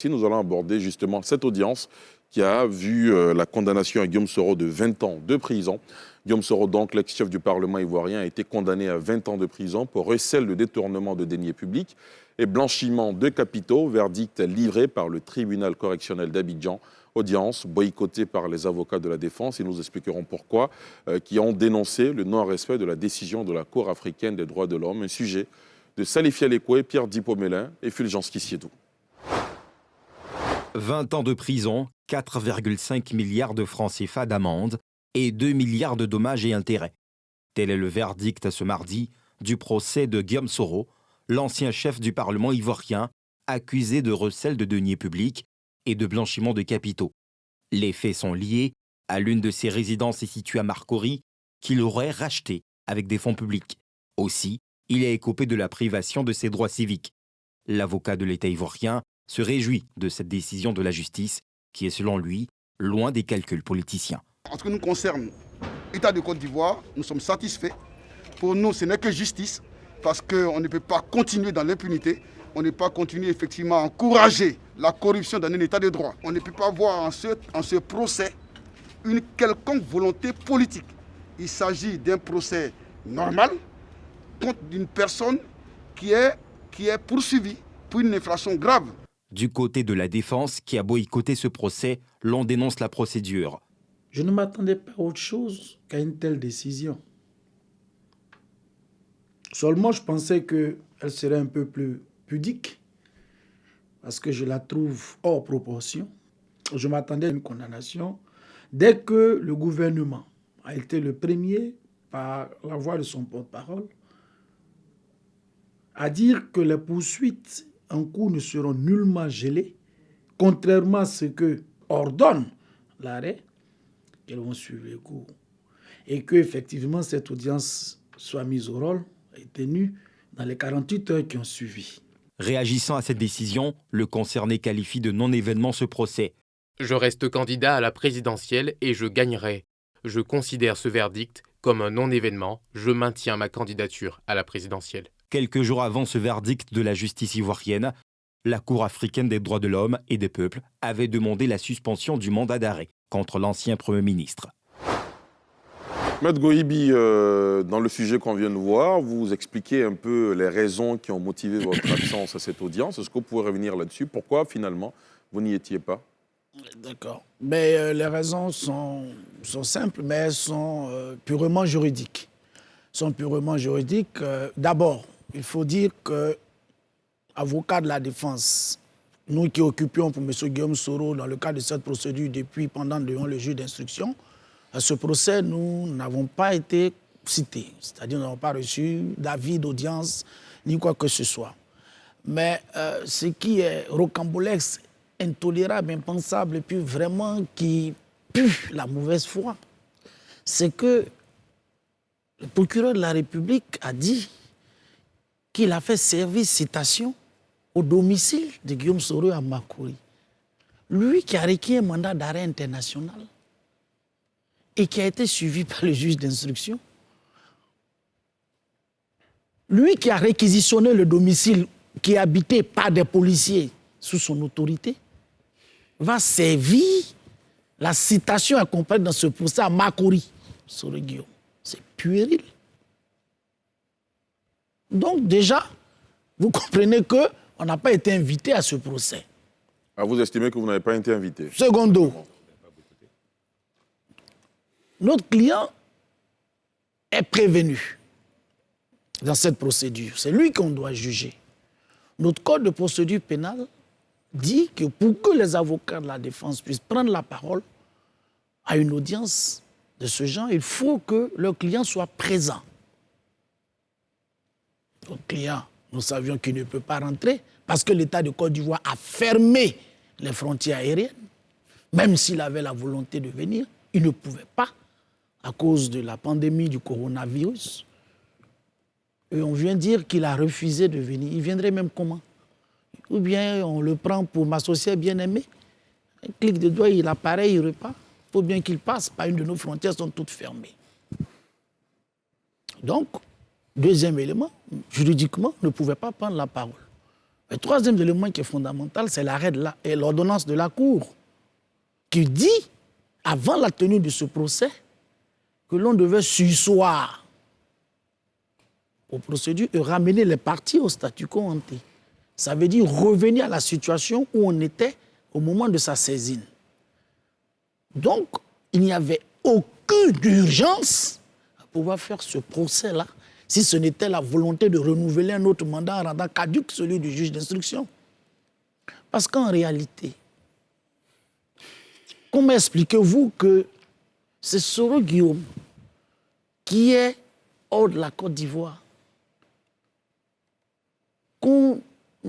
Ici, nous allons aborder justement cette audience qui a vu la condamnation à Guillaume Soro de 20 ans de prison. Guillaume Soro, donc l'ex-chef du Parlement ivoirien, a été condamné à 20 ans de prison pour recel de détournement de deniers publics et blanchiment de capitaux, verdict livré par le tribunal correctionnel d'Abidjan. Audience boycottée par les avocats de la défense, et nous expliquerons pourquoi, qui ont dénoncé le non-respect de la décision de la Cour africaine des droits de l'homme, un sujet de Salifia Lekoué, Pierre Dipomélin et Fulgence Kissiedou. 20 ans de prison, 4,5 milliards de francs CFA d'amende et 2 milliards de dommages et intérêts. Tel est le verdict ce mardi du procès de Guillaume Soro, l'ancien chef du Parlement ivoirien, accusé de recel de deniers publics et de blanchiment de capitaux. Les faits sont liés à l'une de ses résidences située à Marcory, qu'il aurait rachetée avec des fonds publics. Aussi, il est écopé de la privation de ses droits civiques. L'avocat de l'État ivoirien se réjouit de cette décision de la justice qui est, selon lui, loin des calculs politiciens. En ce qui nous concerne, État de Côte d'Ivoire, nous sommes satisfaits. Pour nous, ce n'est que justice, parce qu'on ne peut pas continuer dans l'impunité. On ne peut pas continuer effectivement à encourager la corruption dans un État de droit. On ne peut pas voir en ce procès une quelconque volonté politique. Il s'agit d'un procès normal contre une personne qui est poursuivie pour une infraction grave. Du côté de la défense, qui a boycotté ce procès, l'on dénonce la procédure. Je ne m'attendais pas à autre chose qu'à une telle décision. Seulement, je pensais qu'elle serait un peu plus pudique, parce que je la trouve hors proportion. Je m'attendais à une condamnation dès que le gouvernement a été le premier, par la voix de son porte-parole, à dire que les poursuites en cours ne seront nullement gelées, contrairement à ce que ordonne l'arrêt, qu'elles vont suivre les cours. Et qu'effectivement, cette audience soit mise au rôle et tenue dans les 48 heures qui ont suivi. Réagissant à cette décision, le concerné qualifie de non-événement ce procès. Je reste candidat à la présidentielle et je gagnerai. Je considère ce verdict comme un non-événement. Je maintiens ma candidature à la présidentielle. Quelques jours avant ce verdict de la justice ivoirienne, la Cour africaine des droits de l'homme et des peuples avait demandé la suspension du mandat d'arrêt contre l'ancien Premier ministre. Maître Goïbi, dans le sujet qu'on vient de voir, vous expliquez un peu les raisons qui ont motivé votre absence à cette audience. Est-ce que vous pouvez revenir là-dessus? Pourquoi finalement vous n'y étiez pas? D'accord. Mais les raisons sont simples, mais elles sont purement juridiques. D'abord, il faut dire que, avocat de la défense, nous qui occupions pour M. Guillaume Soro dans le cadre de cette procédure pendant le juge d'instruction, à ce procès, nous n'avons pas été cités. C'est-à-dire nous n'avons pas reçu d'avis d'audience ni quoi que ce soit. Mais ce qui est rocambolesque, intolérable, impensable, et puis vraiment qui pue la mauvaise foi, c'est que le procureur de la République a dit qu'il a fait service citation au domicile de Guillaume Soro à Marcory. Lui qui a requis un mandat d'arrêt international et qui a été suivi par le juge d'instruction. Lui qui a réquisitionné le domicile qui est habité par des policiers sous son autorité, va servir la citation accompagnée dans ce procès à Marcory, Soro Guillaume. C'est puéril. Donc déjà, vous comprenez qu'on n'a pas été invité à ce procès. Ah, vous estimez que vous n'avez pas été invité? Secondo, notre client est prévenu dans cette procédure. C'est lui qu'on doit juger. Notre code de procédure pénale dit que pour que les avocats de la défense puissent prendre la parole à une audience de ce genre, il faut que le client soit présent. Notre client, nous savions qu'il ne peut pas rentrer parce que l'État de Côte d'Ivoire a fermé les frontières aériennes. Même s'il avait la volonté de venir, il ne pouvait pas à cause de la pandémie du coronavirus. Et on vient dire qu'il a refusé de venir. Il viendrait même comment? Ou bien on le prend pour m'associer bien-aimé. Un clic de doigt, il apparaît, il repart. Il faut bien qu'il passe. Pas une de nos frontières sont toutes fermées. Donc, deuxième élément, juridiquement, ne pouvait pas prendre la parole. Le troisième élément qui est fondamental, c'est l'arrêt et l'ordonnance de la Cour, qui dit, avant la tenue de ce procès, que l'on devait surseoir aux procédures et ramener les parties au statu quo ante. Ça veut dire revenir à la situation où on était au moment de sa saisine. Donc, il n'y avait aucune urgence à pouvoir faire ce procès-là, si ce n'était la volonté de renouveler un autre mandat en rendant caduc celui du juge d'instruction. Parce qu'en réalité, comment expliquez-vous que c'est Soro Guillaume qui est hors de la Côte d'Ivoire, qu'on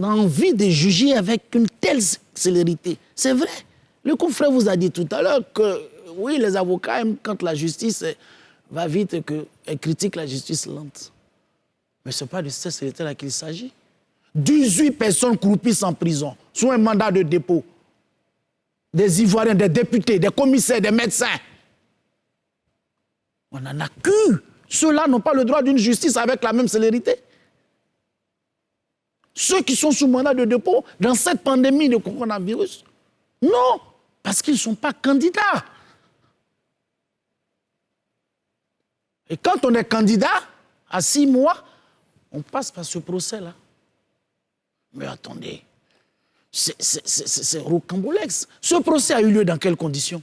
a envie de juger avec une telle célérité? C'est vrai. Le confrère vous a dit tout à l'heure que, oui, les avocats aiment quand la justice va vite et qu'elle critique la justice lente. Mais ce n'est pas de cette célérité-là qu'il s'agit. 18 personnes croupissent en prison, sous un mandat de dépôt. Des Ivoiriens, des députés, des commissaires, des médecins. On n'en a que. Ceux-là n'ont pas le droit d'une justice avec la même célérité. Ceux qui sont sous mandat de dépôt dans cette pandémie de coronavirus, non, parce qu'ils ne sont pas candidats. Et quand on est candidat, à 6 mois, on passe par ce procès-là. Mais attendez, c'est rocambolesque. Ce procès a eu lieu dans quelles conditions?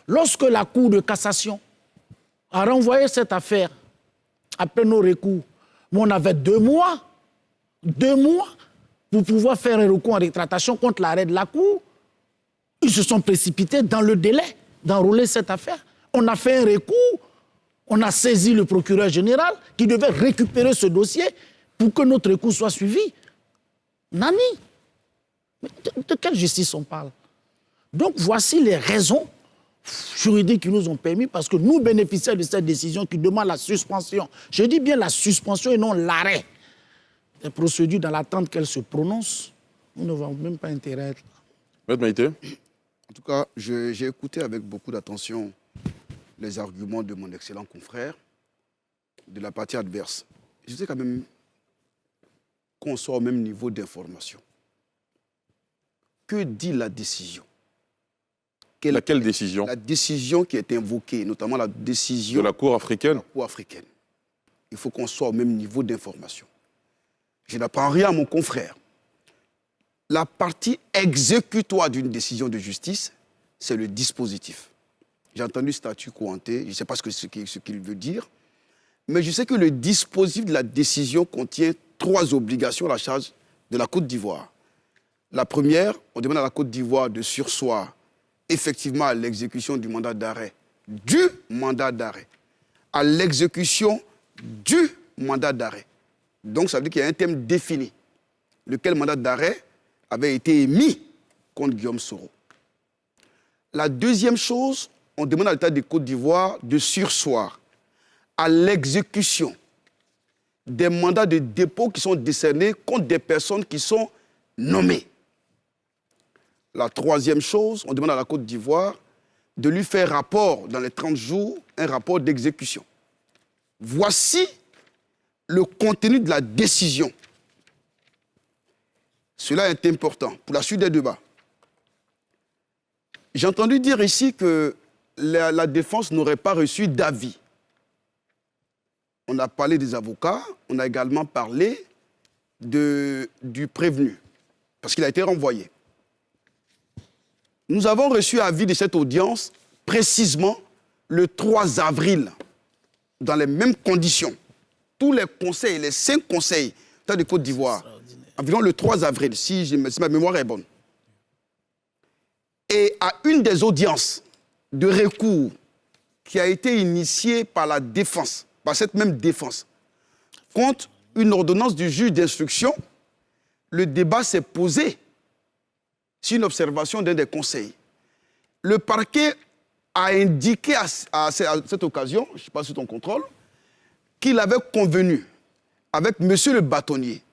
Lorsque la Cour de cassation a renvoyé cette affaire après nos recours, mais on avait 2 mois pour pouvoir faire un recours en rétractation contre l'arrêt de la Cour. Ils se sont précipités dans le délai d'enrôler cette affaire. On a fait un recours, on a saisi le procureur général qui devait récupérer ce dossier pour que notre recours soit suivi. Nani, mais de quelle justice on parle? Donc voici les raisons juridiques qui nous ont permis, parce que nous bénéficions de cette décision qui demande la suspension. Je dis bien la suspension et non l'arrêt des procédures dans l'attente qu'elles se prononcent. Nous n'avons même pas intérêt à être là. Maître Maïté. En tout cas, j'ai écouté avec beaucoup d'attention les arguments de mon excellent confrère de la partie adverse. Je sais quand même qu'on soit au même niveau d'information. Que dit la décision? Laquelle décision? La décision qui est invoquée, notamment la décision de la Cour africaine. De la Cour africaine. Il faut qu'on soit au même niveau d'information. Je n'apprends rien à mon confrère. La partie exécutoire d'une décision de justice, c'est le dispositif. J'ai entendu statut quo ante, je ne sais pas ce qu'il veut dire, mais je sais que le dispositif de la décision contient 3 obligations à la charge de la Côte d'Ivoire. La première, on demande à la Côte d'Ivoire de surseoir effectivement à l'exécution du mandat d'arrêt, à l'exécution du mandat d'arrêt. Donc ça veut dire qu'il y a un thème défini, lequel mandat d'arrêt avait été émis contre Guillaume Soro. La deuxième chose, on demande à l'État de Côte d'Ivoire de surseoir à l'exécution des mandats de dépôt qui sont décernés contre des personnes qui sont nommées. La troisième chose, on demande à la Côte d'Ivoire de lui faire rapport dans les 30 jours, un rapport d'exécution. Voici le contenu de la décision. Cela est important pour la suite des débats. J'ai entendu dire ici que la défense n'aurait pas reçu d'avis. On a parlé des avocats, on a également parlé du prévenu, parce qu'il a été renvoyé. Nous avons reçu avis de cette audience précisément le 3 avril, dans les mêmes conditions. Tous les conseils, les 5 conseils de Côte d'Ivoire, environ le 3 avril, si ma mémoire est bonne. Et à une des audiences de recours qui a été initiée par la défense, par cette même défense, contre une ordonnance du juge d'instruction, le débat s'est posé sur une observation d'un des conseils. Le parquet a indiqué à cette occasion, je ne sais pas sous ton contrôle, qu'il avait convenu avec monsieur le bâtonnier,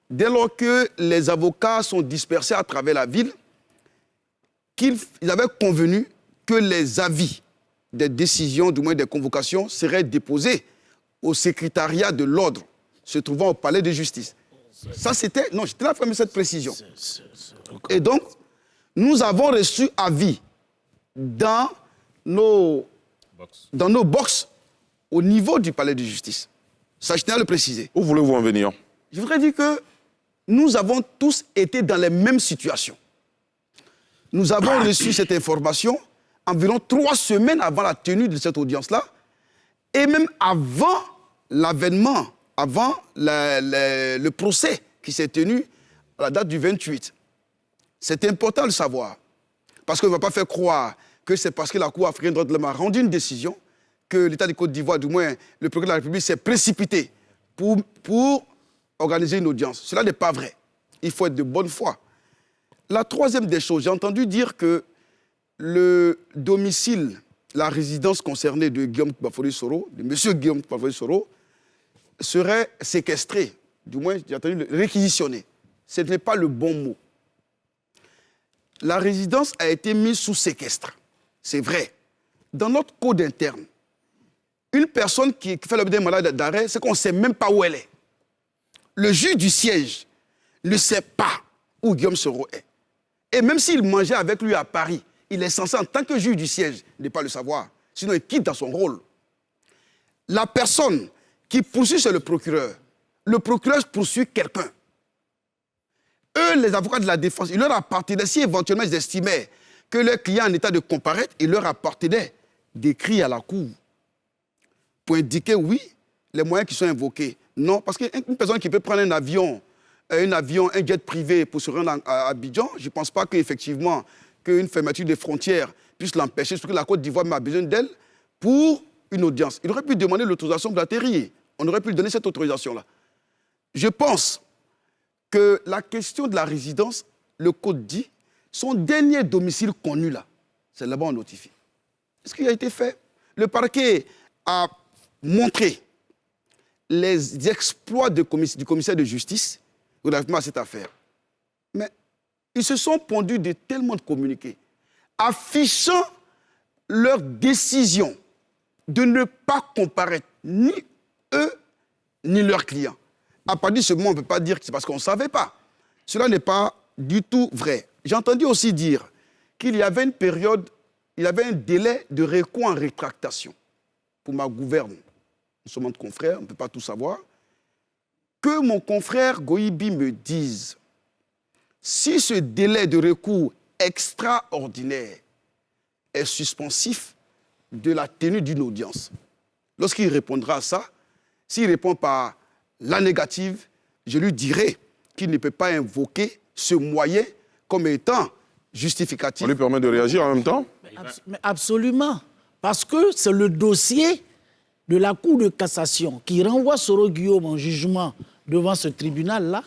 dès lors que les avocats sont dispersés à travers la ville, qu'ils avaient convenu que les avis des décisions, du moins des convocations, seraient déposés au secrétariat de l'ordre se trouvant au palais de justice. Ça, c'était... Non, je tenais à faire cette précision. Et donc, nous avons reçu avis dans nos box au niveau du palais de justice. Ça, je tiens à le préciser. Où voulez-vous en venir? Je voudrais dire que nous avons tous été dans les mêmes situations. Nous avons reçu cette information environ 3 semaines avant la tenue de cette audience-là, et même avant l'avènement, avant le procès qui s'est tenu à la date du 28. C'est important de le savoir, parce qu'on ne va pas faire croire que c'est parce que la Cour africaine des droits de l'homme a rendu une décision que l'État de Côte d'Ivoire, du moins le procureur de la République, s'est précipité pour organiser une audience. Cela n'est pas vrai. Il faut être de bonne foi. La troisième des choses, j'ai entendu dire que le domicile, la résidence concernée de Guillaume Bafori-Soro, de M. Guillaume Bafori-Soro, serait séquestré, du moins j'ai entendu réquisitionné. Ce n'est pas le bon mot. La résidence a été mise sous séquestre. C'est vrai. Dans notre code interne, une personne qui fait l'objet d'un mandat d'arrêt, c'est qu'on ne sait même pas où elle est. Le juge du siège ne sait pas où Guillaume Soro est. Et même s'il mangeait avec lui à Paris, il est censé, en tant que juge du siège, ne pas le savoir. Sinon, il quitte dans son rôle. La personne qui poursuit, c'est le procureur. Le procureur poursuit quelqu'un. Eux, les avocats de la défense, il leur appartenait, si éventuellement ils estimaient que leur client est en état de comparaître, il leur appartenait d'écrire à la cour pour indiquer, oui, les moyens qui sont invoqués. Non, parce qu'une personne qui peut prendre un avion, un jet privé pour se rendre à Abidjan, je ne pense pas qu'effectivement, qu'une fermeture des frontières puisse l'empêcher, parce que la Côte d'Ivoire a besoin d'elle pour une audience. Il aurait pu demander l'autorisation d'atterrir. On aurait pu lui donner cette autorisation-là. Je pense que la question de la résidence, le Code dit, son dernier domicile connu là, c'est là-bas on notifie. Ce qui a été fait, le parquet a montré les exploits du commissaire de justice relativement à cette affaire. Mais ils se sont pondus de tellement de communiqués, affichant leur décision de ne pas comparaître ni eux, ni leurs clients. À partir de ce moment, on ne peut pas dire que c'est parce qu'on ne savait pas. Cela n'est pas du tout vrai. J'ai entendu aussi dire qu'il y avait une période, il y avait un délai de recours en rétractation pour ma gouverne. Nous sommes entre confrères, on ne peut pas tout savoir. Que mon confrère Goïbi me dise si ce délai de recours extraordinaire est suspensif de la tenue d'une audience. Lorsqu'il répondra à ça, s'il répond par la négative, je lui dirai qu'il ne peut pas invoquer ce moyen comme étant justificatif. On lui permet de réagir en même temps? Mais absolument. Parce que c'est le dossier de la Cour de cassation qui renvoie Soro Guillaume en jugement devant ce tribunal-là,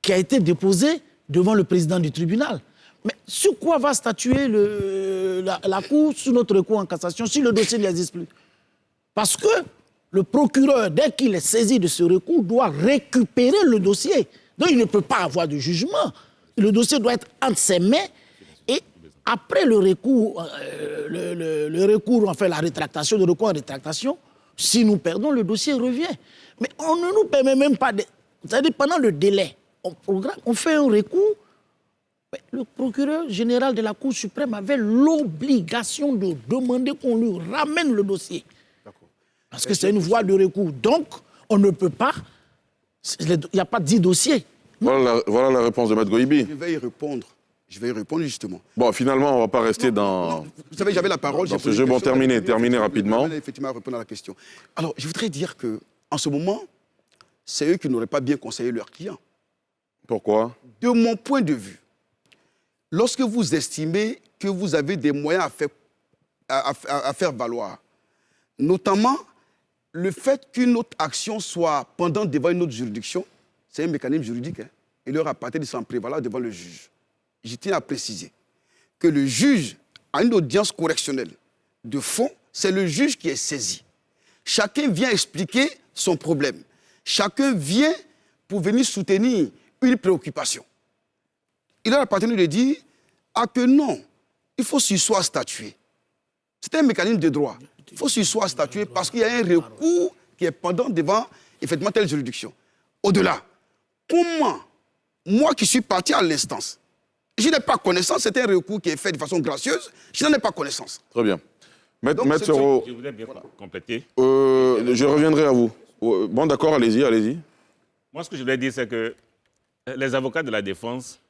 qui a été déposé devant le président du tribunal. Mais sur quoi va statuer la Cour sur notre recours en cassation si le dossier n'existe plus? Parce que le procureur, dès qu'il est saisi de ce recours, doit récupérer le dossier. Donc il ne peut pas avoir de jugement. Le dossier doit être entre ses mains. Et après le recours, enfin la rétractation, le recours en rétractation, si nous perdons, le dossier revient. Mais on ne nous permet même pas de... C'est-à-dire pendant le délai, on fait un recours. Mais le procureur général de la Cour suprême avait l'obligation de demander qu'on lui ramène le dossier. Parce que c'est une voie de recours. Donc, on ne peut pas... Il n'y a pas 10 dossiers. Voilà la réponse de M. Goïbi. Je vais y répondre. Je vais y répondre justement. Bon, finalement, on ne va pas rester dans... Vous savez, j'avais la parole. Dans ce jeu, bon, terminer rapidement. Je vais effectivement répondre à la question. Alors, je voudrais dire qu'en ce moment, c'est eux qui n'auraient pas bien conseillé leurs clients. Pourquoi? De mon point de vue, lorsque vous estimez que vous avez des moyens à faire valoir, notamment le fait qu'une autre action soit pendante devant une autre juridiction, c'est un mécanisme juridique. Hein. Il leur appartient de s'en prévaloir devant le juge. Je tiens à préciser que le juge a une audience correctionnelle de fond, c'est le juge qui est saisi. Chacun vient expliquer son problème. Chacun vient pour venir soutenir une préoccupation. Il leur appartient de dire que non, il faut sur soi statuer. C'est un mécanisme de droit. Il faut sur soi statuer parce qu'il y a un recours qui est pendant devant effectivement telle juridiction. Au-delà, comment, moi qui suis parti à l'instance, je n'ai pas connaissance, c'est un recours qui est fait de façon gracieuse, je n'en ai pas connaissance. Très bien. Maître Donc, Soro, Je voudrais bien compléter. je reviendrai à vous. Bon, d'accord, allez-y, allez-y. Moi, ce que je voulais dire, c'est que les avocats de la défense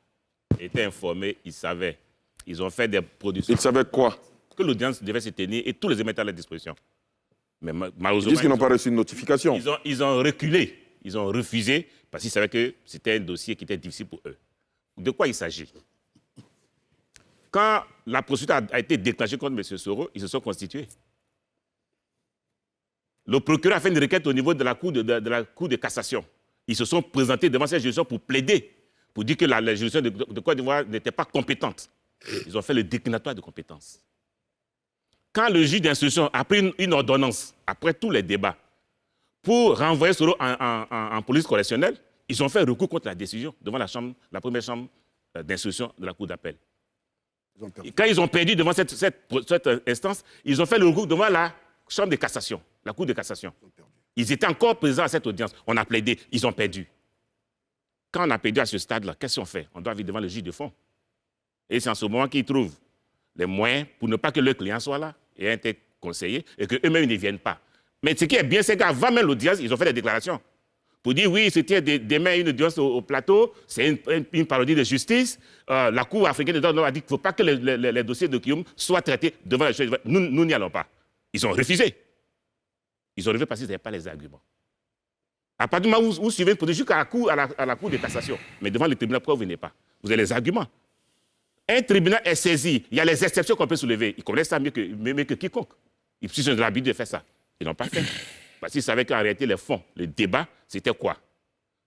étaient informés, ils savaient. Ils ont fait des productions. Ils savaient quoi? Que l'audience devait se tenir et tous les émetteurs à leur disposition. Mais Ils malheureusement, disent qu'ils n'ont pas reçu de notification. ils ont reculé. Ils ont refusé parce qu'ils savaient que c'était un dossier qui était difficile pour eux. De quoi il s'agit? Quand la procédure a été déclenchée contre M. Soro, ils se sont constitués. Le procureur a fait une requête au niveau de la Cour de cassation. Ils se sont présentés devant cette juridiction pour plaider, pour dire que la juridiction de Côte d'Ivoire n'était pas compétente. Ils ont fait le déclinatoire de compétences. Quand le juge d'instruction a pris une ordonnance, après tous les débats, pour renvoyer Soro en police correctionnelle, ils ont fait recours contre la décision devant la première chambre d'instruction de la Cour d'appel. Quand ils ont perdu devant cette instance, ils ont fait le recours devant la chambre de cassation, la Cour de cassation. Ils étaient encore présents à cette audience. On a plaidé, ils ont perdu. Quand on a perdu à ce stade-là, qu'est-ce qu'on fait? On doit aller devant le juge de fond. Et c'est en ce moment qu'ils trouvent les moyens pour ne pas que le client soit là et être conseillé et qu'eux-mêmes ne viennent pas. Mais ce qui est bien, c'est qu'avant même l'audience, ils ont fait des déclarations. Pour dire, oui, c'était demain une audience au plateau, c'est une parodie de justice. La Cour africaine des droits de l'homme a dit qu'il ne faut pas que les dossiers de Guillaume soient traités devant la justice. Nous n'y allons pas. Ils ont refusé. Ils ont refusé parce qu'ils n'avaient pas les arguments. À partir du moment où vous suivez une procédure jusqu'à la Cour de cassation, mais devant le tribunal, pourquoi vous ne venez pas? Vous avez les arguments. Un tribunal est saisi, il y a les exceptions qu'on peut soulever. Ils connaissent ça mieux que quiconque. Ils ont l'habitude de faire ça. Ils n'ont pas fait. Parce qu'ils savaient qu'en réalité, les fonds, le débat, c'était quoi?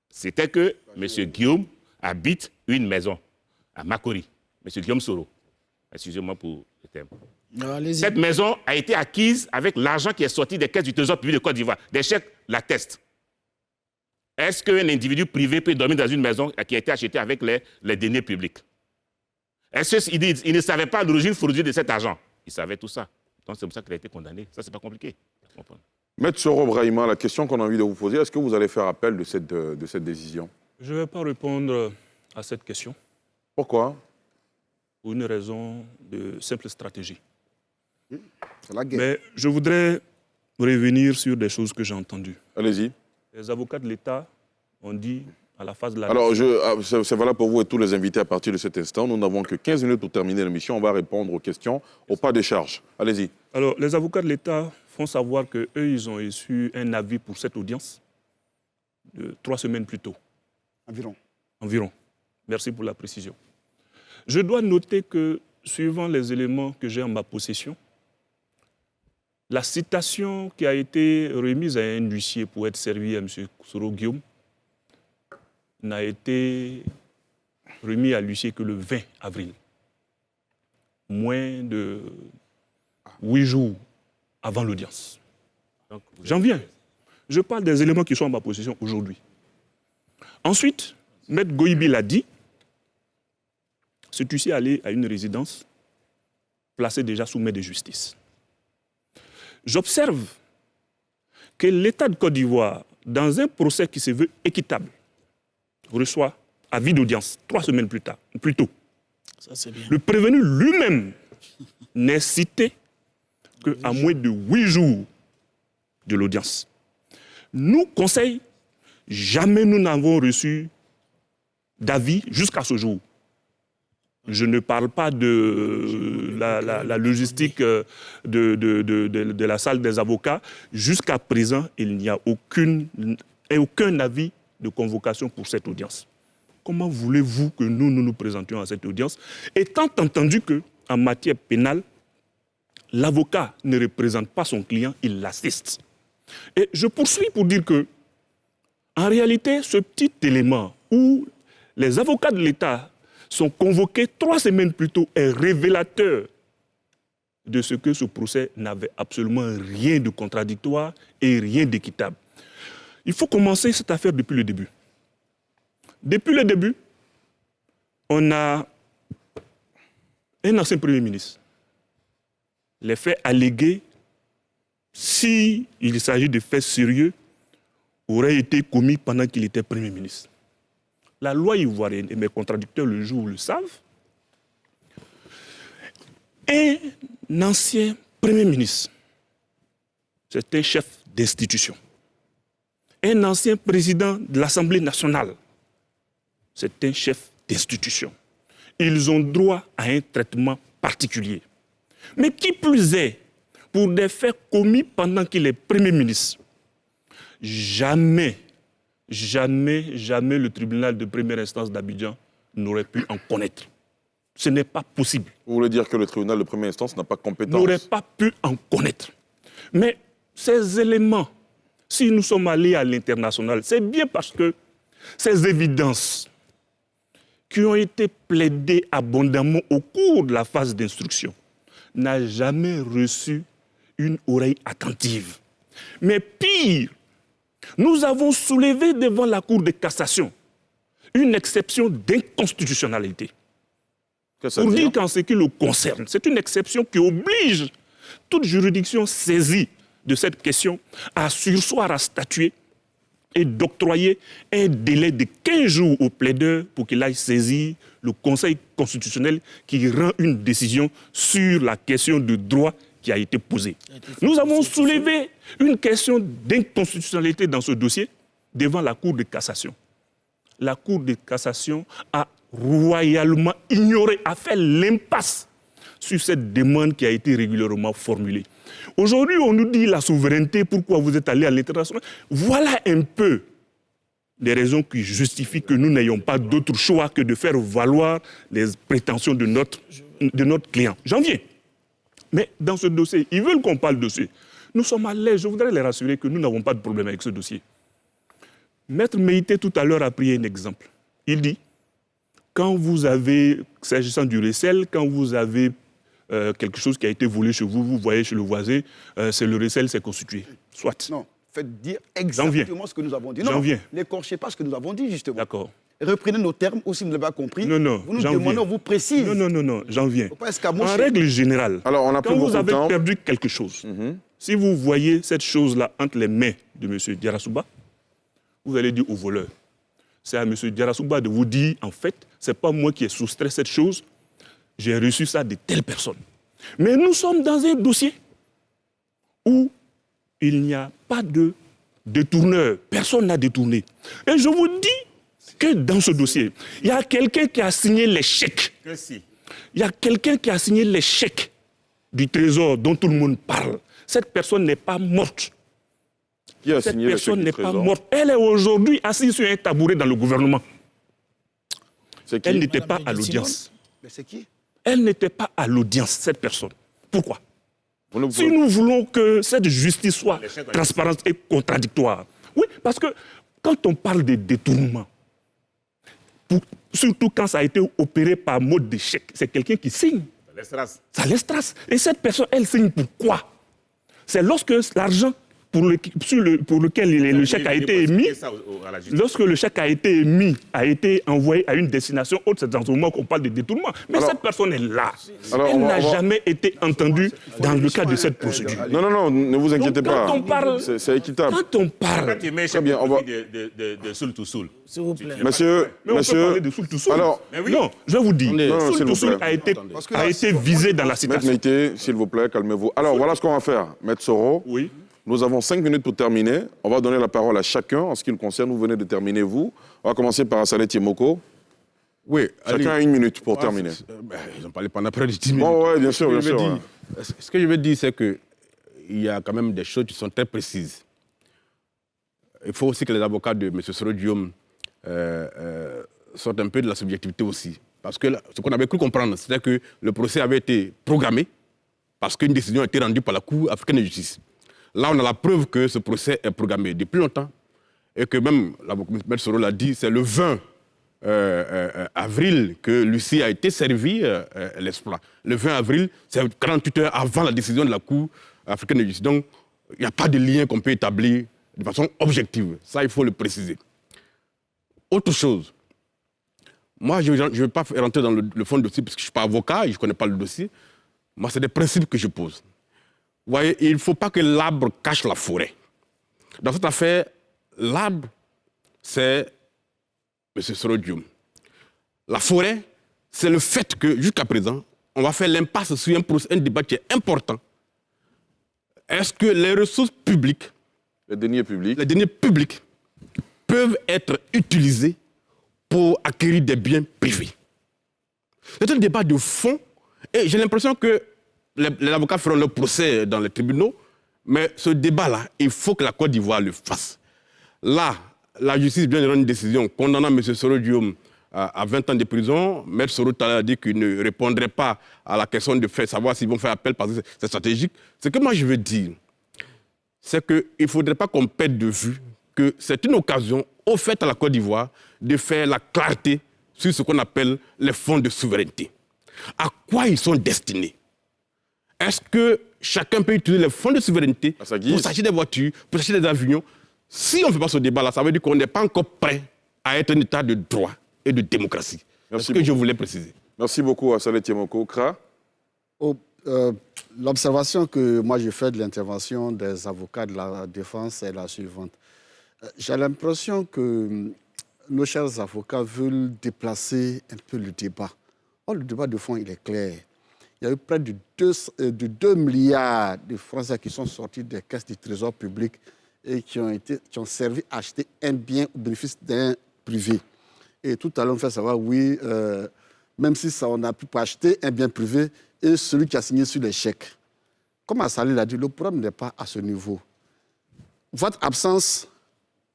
C'était que M. Guillaume habite une maison à Makori. M. Guillaume Soro. Excusez-moi pour le terme. Cette maison a été acquise avec l'argent qui est sorti des caisses du Trésor public de Côte d'Ivoire. Des chèques l'attestent. Est-ce qu'un individu privé peut dormir dans une maison qui a été achetée avec les deniers publics? Est-ce qu'il ne savait pas l'origine frauduleux de cet argent? Il savait tout ça. Donc c'est pour ça qu'il a été condamné. Ça, c'est pas compliqué. Maître Soro Brahima, la question qu'on a envie de vous poser, est-ce que vous allez faire appel de cette décision? Je ne vais pas répondre à cette question. Pourquoi? Pour une raison de simple stratégie. C'est la guerre. Mais je voudrais revenir sur des choses que j'ai entendues. Allez-y. Les avocats de l'État ont dit à la phase de la... Alors, c'est valable pour vous et tous les invités à partir de cet instant. Nous n'avons que 15 minutes pour terminer l'émission. On va répondre aux questions au pas des charges. Allez-y. Alors, les avocats de l'État font savoir qu'eux, ils ont reçu un avis pour cette audience de 3 semaines plus tôt. Environ. Merci pour la précision. Je dois noter que, suivant les éléments que j'ai en ma possession, la citation qui a été remise à un huissier pour être servie à M. Soro Guillaume n'a été remise à l'huissier que le 20 avril. Moins de 8 jours avant l'audience. J'en viens. Je parle des éléments qui sont en ma possession aujourd'hui. Ensuite, Maître Goïbi l'a dit, cet huissier allé à une résidence placée déjà sous main de justice. J'observe que l'État de Côte d'Ivoire, dans un procès qui se veut équitable, reçoit avis d'audience 3 semaines plus tôt. Ça, c'est bien. Le prévenu lui-même n'est cité qu'à moins de 8 jours de l'audience. Nous, conseil, jamais nous n'avons reçu d'avis jusqu'à ce jour. Je ne parle pas de la logistique de la salle des avocats. Jusqu'à présent, il n'y a aucun avis de convocation pour cette audience. Comment voulez-vous que nous nous présentions à cette audience, étant entendu qu'en matière pénale, l'avocat ne représente pas son client, il l'assiste. Et je poursuis pour dire que, en réalité, ce petit élément où les avocats de l'État sont convoqués 3 semaines plus tôt est révélateur de ce que ce procès n'avait absolument rien de contradictoire et rien d'équitable. Il faut commencer cette affaire depuis le début. Depuis le début, on a un ancien Premier ministre. Les faits allégués, s'il s'agit de faits sérieux, auraient été commis pendant qu'il était Premier ministre. la loi ivoirienne, et mes contradicteurs le jour le savent, un ancien Premier ministre, c'est un chef d'institution. Un ancien président de l'Assemblée nationale, c'est un chef d'institution. Ils ont droit à un traitement particulier. Mais qui plus est, pour des faits commis pendant qu'il est Premier ministre, jamais le tribunal de première instance d'Abidjan n'aurait pu en connaître. Ce n'est pas possible. Vous voulez dire que le tribunal de première instance n'a pas compétence? N'aurait pas pu en connaître. Mais ces éléments, si nous sommes allés à l'international, c'est bien parce que ces évidences qui ont été plaidées abondamment au cours de la phase d'instruction n'ont jamais reçu une oreille attentive. Mais pire, nous avons soulevé devant la Cour de cassation une exception d'inconstitutionnalité. Pour dire qu'en ce qui le concerne, c'est une exception qui oblige toute juridiction saisie de cette question à surseoir à statuer et d'octroyer un délai de 15 jours au plaideur pour qu'il aille saisir le Conseil constitutionnel qui rend une décision sur la question de droit qui a été posée. Nous avons soulevé une question d'inconstitutionnalité dans ce dossier devant la Cour de cassation. La Cour de cassation a royalement ignoré, a fait l'impasse sur cette demande qui a été régulièrement formulée. Aujourd'hui, on nous dit la souveraineté, pourquoi vous êtes allé à l'international. Voilà un peu les raisons qui justifient que nous n'ayons pas d'autre choix que de faire valoir les prétentions de notre client. J'en viens. Mais dans ce dossier, ils veulent qu'on parle de ce. Nous sommes à l'aise. Je voudrais les rassurer que nous n'avons pas de problème avec ce dossier. Maître Meïté, tout à l'heure, a pris un exemple. Il dit, quand vous avez, s'agissant du recel, quand vous avez quelque chose qui a été volé chez vous, vous voyez chez le voisin, c'est le recel, c'est constitué. Soit. Non, faites dire exactement ce que nous avons dit. J'en viens. N'écorchez pas ce que nous avons dit, justement. D'accord. Reprenez nos termes, ou si vous ne l'avez pas compris, non, vous nous demandez, on vous précise. Non, j'en viens. Faut pas En escamocher. règle générale, Alors, on a quand vous avez perdu quelque chose, si vous voyez cette chose-là entre les mains de M. Diarasouba, vous allez dire au voleur. C'est à M. Diarasouba de vous dire, en fait, ce n'est pas moi qui ai soustrait cette chose, j'ai reçu ça de telle personne. Mais nous sommes dans un dossier où il n'y a pas de détourneur. Personne n'a détourné. Et je vous dis que dans ce dossier, il y a quelqu'un qui a signé les chèques. Il y a quelqu'un qui a signé les chèques du trésor dont tout le monde parle. Cette personne n'est pas morte. Qui a Cette signé le personne chèque n'est du pas Trésor? morte. Elle est aujourd'hui assise sur un tabouret dans le gouvernement. C'est qui? Elle n'était Madame pas à Brigitte l'audience. Mais c'est qui? Elle n'était pas à l'audience, cette personne. Pourquoi? Vous ne Si pouvez- nous voulons que cette justice soit transparente et contradictoire. Oui, parce que quand on parle de détournement, surtout quand ça a été opéré par mode de chèque, c'est quelqu'un qui signe. Ça laisse trace. Et cette personne, elle signe pourquoi? C'est lorsque l'argent pour lequel le chèque a été émis, lorsque le chèque a été émis, a été envoyé à une destination autre, c'est dans ce moment qu'on parle de détournement. Mais Alors- cette personne est là. Alors, Elle on va- n'a jamais été entendue dans le cadre de cette procédure. Non, ne vous inquiétez Donc, quand pas. on parle- C'est équitable. Quand on parle... Tu mets Très bien, on va- de soul to soul. S'il vous plaît. Monsieur, Mais on peut parler de soul to soul. Alors, Non, je vais vous dire, Non, soul s'il to vous soul plaît. a été visé dans la Maître citation. Meïté, s'il vous plaît, calmez-vous. Alors, voilà ce qu'on va faire. Maître Soro, Oui. nous avons 5 minutes pour terminer. On va donner la parole à chacun en ce qui le concerne. Vous venez de terminer, vous. On va commencer par Assalet Yemoko. Oui, Chacun a 1 minute pour terminer. Ils ont parlé pendant près de 10 minutes. Bon, ouais, bien sûr, Ce bien que je veux sûr. dire- Ce que je veux dire, c'est qu'il y a quand même des choses qui sont très précises. Il faut aussi que les avocats de M. Soro Guillaume sortent un peu de la subjectivité aussi. Parce que ce qu'on avait cru comprendre, c'était que le procès avait été programmé parce qu'une décision a été rendue par la Cour africaine de justice. Là, on a la preuve que ce procès est programmé depuis longtemps et que même, M. Soro l'a dit, c'est le 20 avril que Lucie a été servie l'exploit. Le 20 avril, c'est 48 heures avant la décision de la Cour africaine de justice. Donc, il n'y a pas de lien qu'on peut établir de façon objective. Ça, il faut le préciser. Autre chose, moi, je ne vais pas rentrer dans le fond du dossier parce que je ne suis pas avocat et je ne connais pas le dossier. Moi, c'est des principes que je pose. Vous voyez, il ne faut pas que l'arbre cache la forêt. Dans cette affaire, l'arbre, c'est M. Soro Dioum. La forêt, c'est le fait que, jusqu'à présent, on va faire l'impasse sur un débat qui est important. Est-ce que les ressources publiques, les deniers publics, peuvent être utilisés pour acquérir des biens privés? C'est un débat de fond et j'ai l'impression que les avocats feront leur procès dans les tribunaux, mais ce débat-là, il faut que la Côte d'Ivoire le fasse. Là, la justice vient de rendre une décision condamnant M. Soro Dioum à 20 ans de prison. Maître Soro a dit qu'il ne répondrait pas à la question de faire savoir s'ils vont faire appel parce que c'est stratégique. Ce que moi je veux dire, c'est qu'il ne faudrait pas qu'on perde de vue que c'est une occasion offerte à la Côte d'Ivoire de faire la clarté sur ce qu'on appelle les fonds de souveraineté. À quoi ils sont destinés? Est-ce que chacun peut utiliser les fonds de souveraineté pour s'acheter des voitures, pour s'acheter des avions? Si on ne fait pas ce débat-là, ça veut dire qu'on n'est pas encore prêt à être un état de droit et de démocratie. C'est ce que je voulais préciser. Merci beaucoup à Saleh Tiemoko. Kra? L'observation que moi je fais de l'intervention des avocats de la défense est la suivante. J'ai l'impression que nos chers avocats veulent déplacer un peu le débat. Or, le débat de fond, il est clair. Il y a eu près de 2 milliards de francs qui sont sortis des caisses du trésor public et qui ont servi à acheter un bien au bénéfice d'un privé. Et tout à l'heure, on fait savoir, oui, même si ça, on a pu pas acheter un bien privé et celui qui a signé sur les chèques. Comme Saleh l'a dit, le problème n'est pas à ce niveau. Votre absence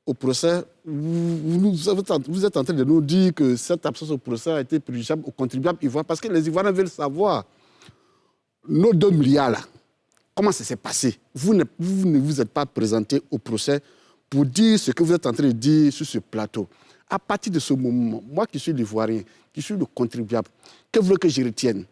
au procès, vous êtes en train de nous dire que cette absence au procès a été préjudiciable aux contribuables ivoiriens parce que les Ivoiriens veulent savoir nos 2 milliards là. Comment ça s'est passé? Vous ne vous êtes pas présenté au procès pour dire ce que vous êtes en train de dire sur ce plateau. À partir de ce moment, moi qui suis l'Ivoirien, qui suis le contribuable, que voulez que je retienne?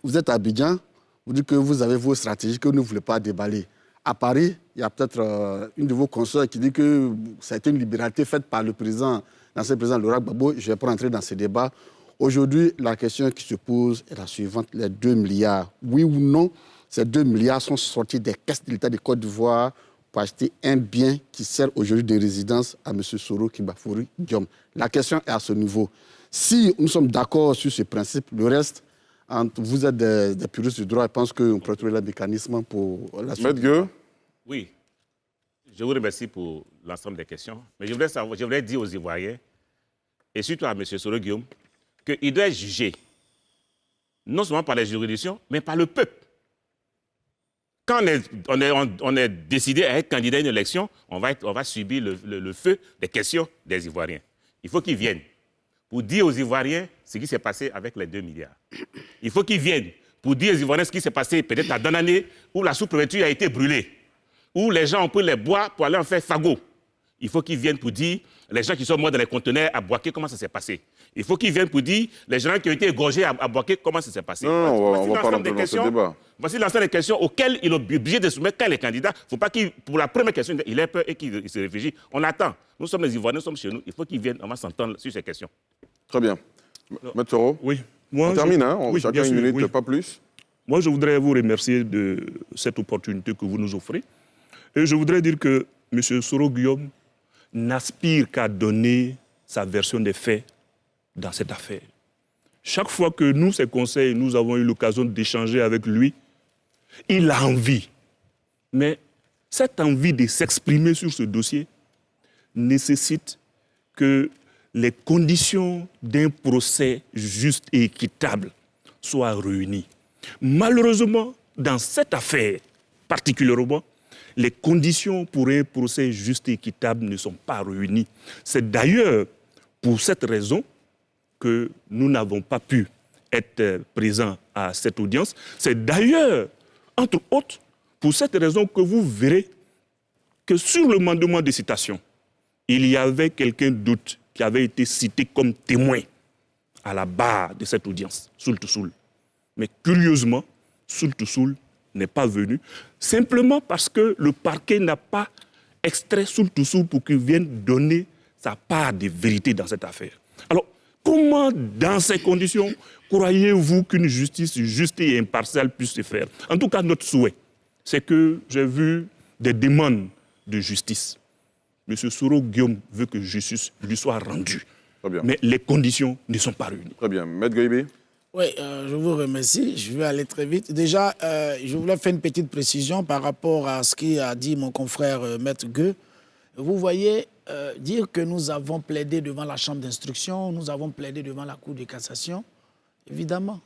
Vous êtes à Abidjan, vous dites que vous avez vos stratégies que vous ne voulez pas déballer. À Paris, il y a peut-être une de vos consoeurs qui dit que c'est une libéralité faite par le président, l'ancien président Laurent Gbagbo. Je ne vais pas entrer dans ce débat. Aujourd'hui, la question qui se pose est la suivante. Les 2 milliards, oui ou non, ces 2 milliards sont sortis des caisses de l'État de Côte d'Ivoire pour acheter un bien qui sert aujourd'hui de résidence à M. Soro Kibafouri Diom. La question est à ce niveau. Si nous sommes d'accord sur ce principe, le reste, vous êtes des puristes du droit, je pense qu'on peut trouver le mécanisme pour la suite. Maître Gueux? Oui, je vous remercie pour l'ensemble des questions. Mais je voudrais dire aux Ivoiriens, et surtout à M. Soro Guillaume, qu'il doit être jugé, non seulement par les juridictions, mais par le peuple. Quand on est décidé à être candidat à une élection, on va subir le feu des questions des Ivoiriens. Il faut qu'ils viennent pour dire aux Ivoiriens ce qui s'est passé avec les 2 milliards. Il faut qu'ils viennent pour dire aux Ivoiriens ce qui s'est passé peut-être à Danané, où la sous-préfecture a été brûlée, où les gens ont pris les bois pour aller en faire fagot. Il faut qu'ils viennent pour dire les gens qui sont morts dans les conteneurs à Boaké, comment ça s'est passé. Il faut qu'ils viennent pour dire les gens qui ont été égorgés à Boaké, comment ça s'est passé. Non, on va pas rentrer dans ce débat. Voici l'ensemble des questions auxquelles il est obligé de soumettre quand les candidats. Il ne faut pas qu'il, pour la première question, il ait peur et qu'il se réfugie. On attend. Nous sommes les Ivoiriens, nous sommes chez nous. Il faut qu'ils viennent, on va s'entendre sur ces questions. Très bien. Maître Soro? Oui. On termine, hein? Oui, chacun une minute, pas plus. Moi, je voudrais vous remercier de cette opportunité que vous nous offrez. Et je voudrais dire que M. Soro Guillaume n'aspire qu'à donner sa version des faits dans cette affaire. Chaque fois que nous, ses conseils, nous avons eu l'occasion d'échanger avec lui, il a envie. Mais cette envie de s'exprimer sur ce dossier nécessite que les conditions d'un procès juste et équitable soient réunies. Malheureusement, dans cette affaire particulièrement, les conditions pour un procès juste et équitable ne sont pas réunies. C'est d'ailleurs pour cette raison que nous n'avons pas pu être présents à cette audience. C'est d'ailleurs, entre autres, pour cette raison que vous verrez que sur le mandement de citation, il y avait quelqu'un d'autre qui avait été cité comme témoin à la barre de cette audience, Soul to Soul. Mais curieusement, Soul to Soul n'est pas venu, simplement parce que le parquet n'a pas extrait Soul to Soul pour qu'il vienne donner sa part de vérité dans cette affaire. Alors, comment, dans ces conditions, croyez-vous qu'une justice juste et impartiale puisse se faire? En tout cas, notre souhait, c'est que j'ai vu des demandes de justice. M. Soro Guillaume veut que justice lui soit rendue. Très bien. Mais les conditions ne sont pas réunies. Très bien. Maître Goïbi. Oui, je vous remercie. Je vais aller très vite. Déjà, je voulais faire une petite précision par rapport à ce qu'a dit mon confrère Maître Gueux. Vous voyez, dire que nous avons plaidé devant la Chambre d'instruction, nous avons plaidé devant la Cour de cassation, évidemment.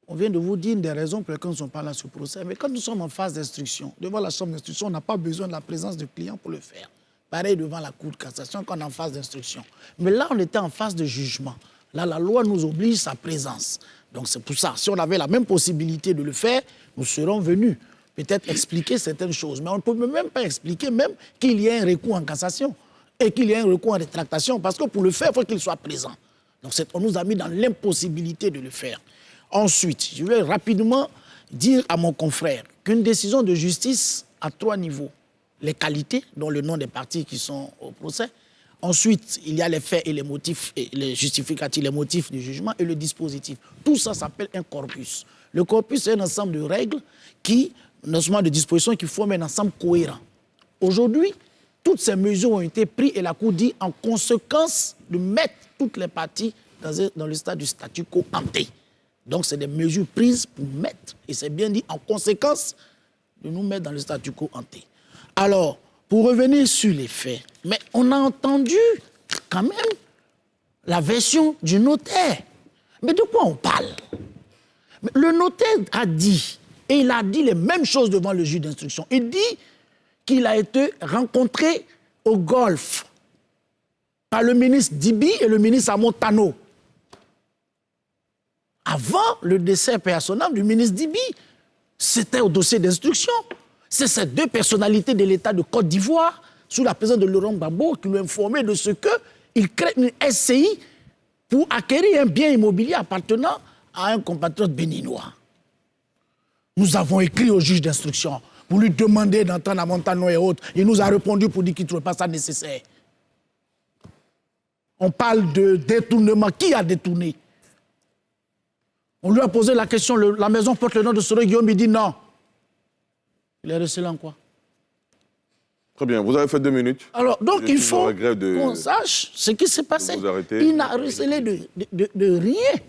On vient de vous dire une des raisons pour lesquelles nous ne sommes pas là sur procès. Mais quand nous sommes en phase d'instruction, devant la Chambre d'instruction, on n'a pas besoin de la présence du client pour le faire. Pareil devant la Cour de cassation quand on est en phase d'instruction. Mais là, on était en phase de jugement. Là, la loi nous oblige sa présence. Donc c'est pour ça, si on avait la même possibilité de le faire, nous serons venus peut-être expliquer certaines choses. Mais on ne peut même pas expliquer même qu'il y ait un recours en cassation et qu'il y ait un recours en rétractation. Parce que pour le faire, il faut qu'il soit présent. Donc on nous a mis dans l'impossibilité de le faire. Ensuite, je vais rapidement dire à mon confrère qu'une décision de justice a 3 niveaux. Les qualités, dont le nom des parties qui sont au procès. Ensuite, il y a les faits et les motifs, et les justificatifs, les motifs du jugement et le dispositif. Tout ça s'appelle un corpus. Le corpus, c'est un ensemble de règles un ensemble de dispositions qui forment un ensemble cohérent. Aujourd'hui, toutes ces mesures ont été prises et la Cour dit en conséquence de mettre toutes les parties dans le stade du statu quo ante. Donc, c'est des mesures prises pour mettre, et c'est bien dit, en conséquence de nous mettre dans le statu quo ante. Alors, pour revenir sur les faits, mais on a entendu quand même la version du notaire. Mais de quoi on parle? Le notaire a dit, et il a dit les mêmes choses devant le juge d'instruction. Il dit qu'il a été rencontré au Golfe par le ministre Dibi et le ministre Amontano. Avant le décès personnel du ministre Dibi, c'était au dossier d'instruction. C'est ces 2 personnalités de l'État de Côte d'Ivoire, sous la présence de Laurent Gbagbo, qui l'ont informé de ce qu'il crée une SCI pour acquérir un bien immobilier appartenant à un compatriote béninois. Nous avons écrit au juge d'instruction pour lui demander d'entendre à Montano et autres. Il nous a répondu pour dire qu'il ne trouvait pas ça nécessaire. On parle de détournement. Qui a détourné? On lui a posé la question, la maison porte le nom de Soro Guillaume, il dit non. Il est resté là en quoi? Très bien, vous avez fait 2 minutes. Alors, donc il faut qu'on sache ce qui s'est passé. Il n'a recelé de rien.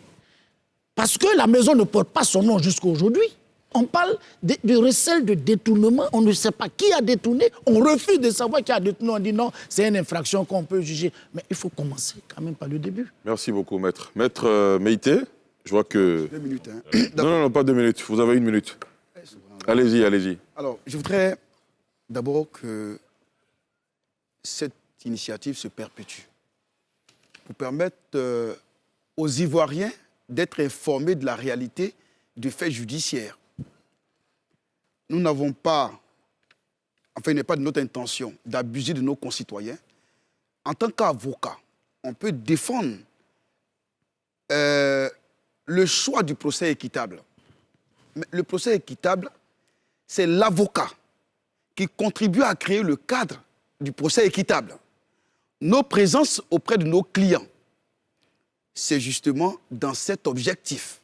Parce que la maison ne porte pas son nom jusqu'à aujourd'hui. On parle de recel de détournement, on ne sait pas qui a détourné, on refuse de savoir qui a détourné, on dit non, c'est une infraction qu'on peut juger. Mais il faut commencer quand même par le début. Merci beaucoup, maître. Maître Meïté, je vois que... 2 minutes. Non, pas 2 minutes, vous avez 1 minute. Allez-y, allez-y. Alors, je voudrais d'abord que cette initiative se perpétue pour permettre aux Ivoiriens d'être informés de la réalité du fait judiciaire. Nous n'avons pas, enfin, il n'est pas de notre intention d'abuser de nos concitoyens. En tant qu'avocat, on peut défendre le choix du procès équitable. Mais le procès équitable, c'est l'avocat qui contribue à créer le cadre du procès équitable. Nos présences auprès de nos clients, c'est justement dans cet objectif.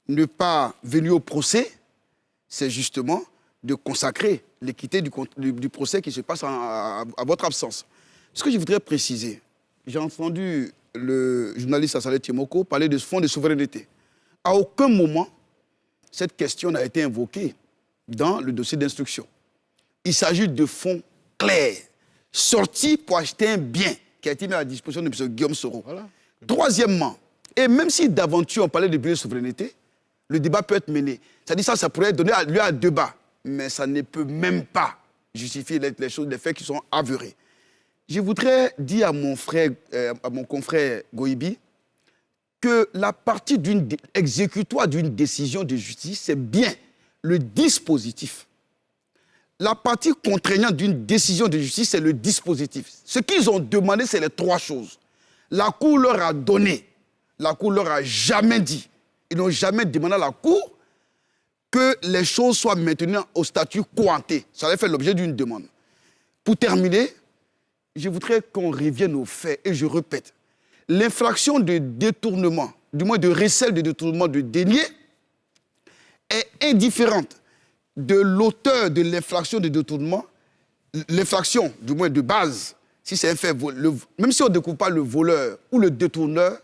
Ne pas venir au procès, c'est justement de consacrer l'équité du procès qui se passe à votre absence. Ce que je voudrais préciser, j'ai entendu le journaliste Assalé Timoko parler de ce fonds de souveraineté. À aucun moment, cette question n'a été invoquée dans le dossier d'instruction. Il s'agit de fonds clairs, sortis pour acheter un bien qui a été mis à la disposition de M. Guillaume Soro. Voilà. Troisièmement, et même si d'aventure on parlait de budget de souveraineté, le débat peut être mené. C'est-à-dire ça pourrait donner lieu à un débat, mais ça ne peut même pas justifier les choses, les faits qui sont avérés. Je voudrais dire à mon confrère Goïbi que la partie exécutoire d'une décision de justice, c'est bien le dispositif. La partie contraignante d'une décision de justice, c'est le dispositif. Ce qu'ils ont demandé, c'est les 3 choses. La Cour leur a donné, la Cour leur a jamais dit. Ils n'ont jamais demandé à la Cour que les choses soient maintenues au statut quo ante. Ça avait fait l'objet d'une demande. Pour terminer, je voudrais qu'on revienne aux faits, et je répète, l'infraction de détournement, du moins de recel de détournement de deniers, est indifférente de l'auteur de l'infraction de détournement. L'infraction, du moins de base, si c'est un fait, même si on ne découvre pas le voleur ou le détourneur,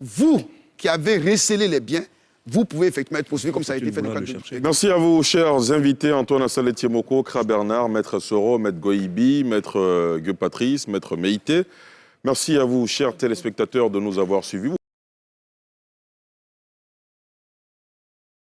vous qui avez recélé les biens, vous pouvez effectivement être poursuivi comme ça a été fait dans le cadre de... Merci à vous, chers invités, Antoine Assaletiemoko, Kra Bernard, Maître Soro, Maître Goïbi, Maître Gueux Patrice, Maître Meïté. Merci à vous, chers téléspectateurs, de nous avoir suivis.